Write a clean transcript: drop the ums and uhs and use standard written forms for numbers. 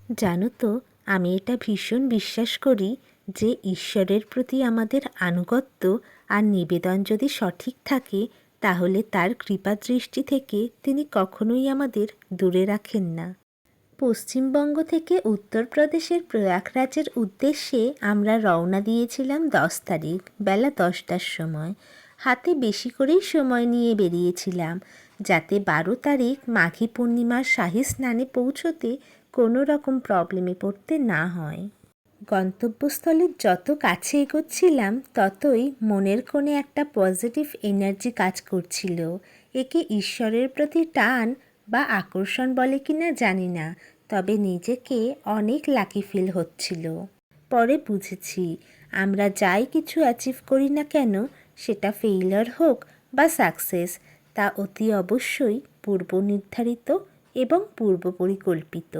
জানো তো, আমি এটা ভীষণ বিশ্বাস করি যে ঈশ্বরের প্রতি আমাদের আনুগত্য আর নিবেদন যদি সঠিক থাকে তাহলে তার কৃপা দৃষ্টি থেকে তিনি কখনোই আমাদের দূরে রাখেন না। পশ্চিমবঙ্গ থেকে উত্তরপ্রদেশের প্রয়াগরাজের উদ্দেশ্যে আমরা রওনা দিয়েছিলাম 10 তারিখ বেলা 10টার সময়। হাতে বেশি করেই সময় নিয়ে বেরিয়েছিলাম যাতে 12 তারিখ মাঘী পূর্ণিমার শাহী স্নানে পৌঁছতে কোনো রকম প্রবলেমে পড়তে না হয়। গন্তব্যস্থলের যত কাছে এগোচ্ছিলাম ততই মনের কোণে একটা পজিটিভ এনার্জি কাজ করছিল। একে ঈশ্বরের প্রতি টান বা আকর্ষণ বলে কিনা জানি না, তবে নিজেকে অনেক লাকি ফিল হচ্ছিল। পরে বুঝেছি আমরা যাই কিছু অ্যাচিভ করি না কেন, সেটা ফেইলিওর হোক বা সাকসেস, তা অতি অবশ্যই পূর্ব নির্ধারিত এবং পূর্ব পরিকল্পিত।